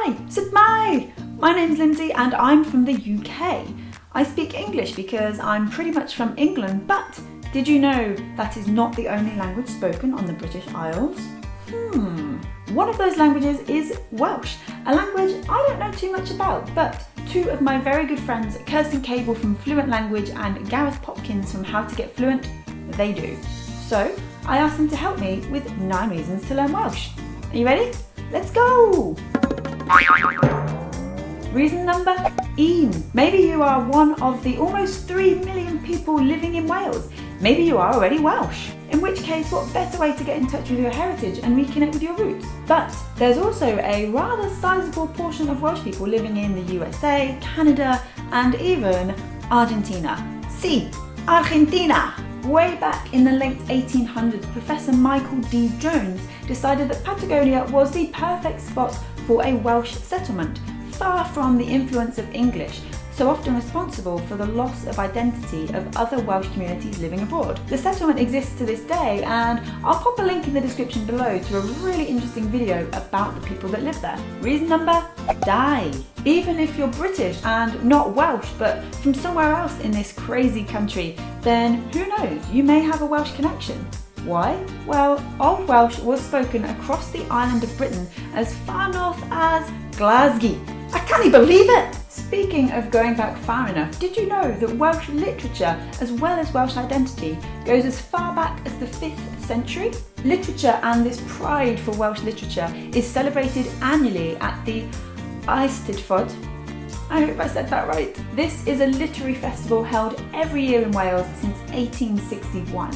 Hi, sutmai! My name's Lindsay and I'm from the UK. I speak English because I'm pretty much from England, but did you know that is not the only language spoken on the British Isles? One of those languages is Welsh, a language I don't know too much about, but two of my very good friends, Kirsten Cable from Fluent Language and Gareth Popkins from How to Get Fluent, they do. So I asked them to help me with 9 reasons to learn Welsh. Are you ready? Let's go! Reason number 1. Maybe you are one of the almost 3 million people living in Wales. Maybe you are already Welsh. In which case, what better way to get in touch with your heritage and reconnect with your roots? But there's also a rather sizable portion of Welsh people living in the USA, Canada, and even Argentina. Sí, Argentina! Way back in the late 1800s, Professor Michael D. Jones decided that Patagonia was the perfect spot for a Welsh settlement, far from the influence of English, so often responsible for the loss of identity of other Welsh communities living abroad. The settlement exists to this day, and I'll pop a link in the description below to a really interesting video about the people that live there. Reason number 2. Even if you're British and not Welsh, but from somewhere else in this crazy country, then who knows, you may have a Welsh connection. Why? Well, Old Welsh was spoken across the island of Britain as far north as Glasgow. I can't believe it! Speaking of going back far enough, did you know that Welsh literature, as well as Welsh identity, goes as far back as the 5th century? Literature and this pride for Welsh literature is celebrated annually at the Eisteddfod. I hope I said that right. This is a literary festival held every year in Wales since 1861.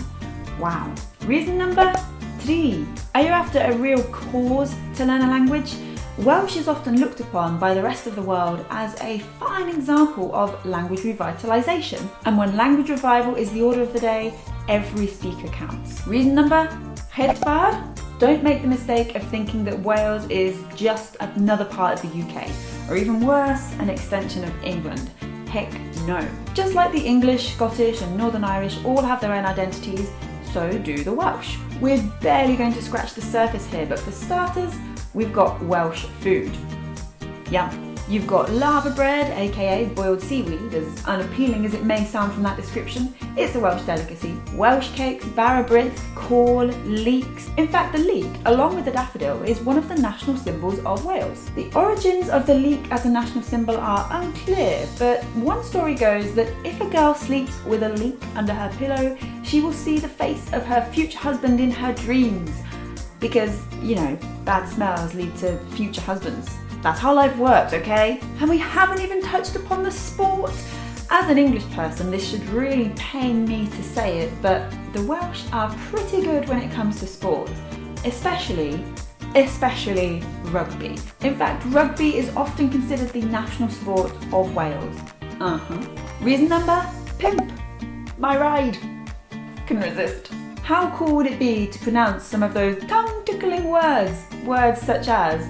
Wow. Reason number 3. Are you after a real cause to learn a language? Welsh is often looked upon by the rest of the world as a fine example of language revitalisation. And when language revival is the order of the day, every speaker counts. Reason number 4. Don't make the mistake of thinking that Wales is just another part of the UK, or even worse, an extension of England. Heck no. Just like the English, Scottish and Northern Irish all have their own identities, so do the Welsh. We're barely going to scratch the surface here, but for starters, we've got Welsh food. Yum. You've got lava bread, aka boiled seaweed, as unappealing as it may sound from that description. It's a Welsh delicacy. Welsh cakes, barra-brith, cawl, leeks. In fact, the leek, along with the daffodil, is one of the national symbols of Wales. The origins of the leek as a national symbol are unclear, but one story goes that if a girl sleeps with a leek under her pillow, she will see the face of her future husband in her dreams. Because, you know, bad smells lead to future husbands. That's how life works, okay? And we haven't even touched upon the sport. As an English person, this should really pain me to say it, but the Welsh are pretty good when it comes to sport, especially rugby. In fact, rugby is often considered the national sport of Wales. Reason number 5. My ride. Couldn't resist. How cool would it be to pronounce some of those tongue-tickling words? Words such as,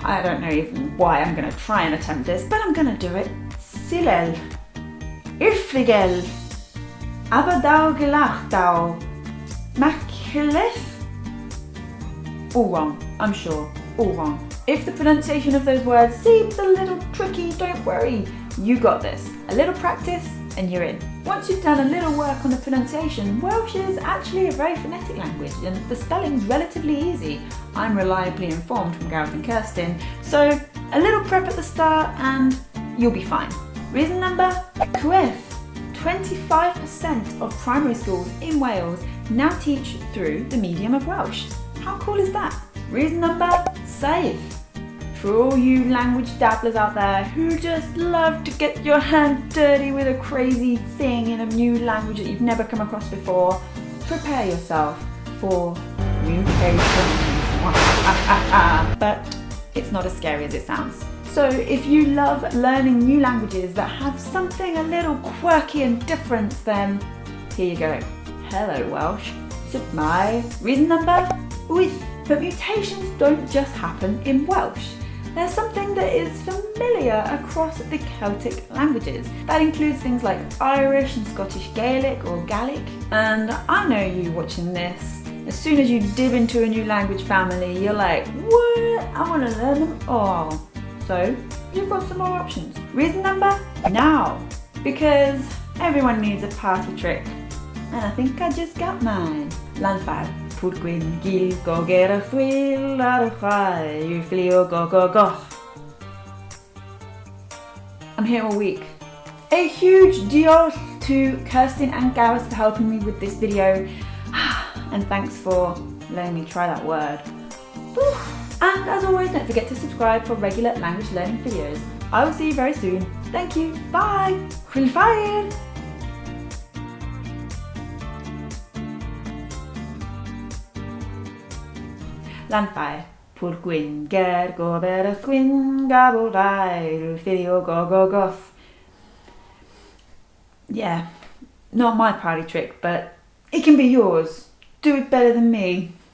I don't know even why I'm going to try and attempt this, but I'm going to do it. Silel, Irfrigel, Abadau Gelachtau, Macilith. All wrong, I'm sure, all wrong. If the pronunciation of those words seems a little tricky, don't worry, you got this. A little practice and you're in. Once you've done a little work on the pronunciation, Welsh is actually a very phonetic language and the spelling's relatively easy. I'm reliably informed from Gareth and Kirsten, so a little prep at the start and you'll be fine. Reason number 5. 25% of primary schools in Wales now teach through the medium of Welsh. How cool is that? Reason number 6. For all you language dabblers out there who just love to get your hand dirty with a crazy thing in a new language that you've never come across before, prepare yourself for mutation. But it's not as scary as it sounds. So if you love learning new languages that have something a little quirky and different, then here you go. Hello Welsh. Sutmai. Reason number 8. But mutations don't just happen in Welsh. There's something that is familiar across the Celtic languages. That includes things like Irish and Scottish Gaelic or Gaelic. And I know you watching this As soon as you dip into a new language family, you're like, what? I want to learn them all. So you've got some more options. Reason number? Now. Because everyone needs a party trick. And I think I just got mine. Lan 5. Put gwyn gil go get a thrill ar y chwaer yw ffilio go go go. I'm here all week. A huge diolch to Kirsten and Gareth for helping me with this video. And thanks for letting me try that word. And as always, don't forget to subscribe for regular language learning videos. I will see you very soon. Thank you. Bye. Chwilffair. Lan 5. Pwr gwyn ger gober y chwyn gabl gair ffilio go go go. Yeah, not my party trick, but it can be yours. Do it better than me.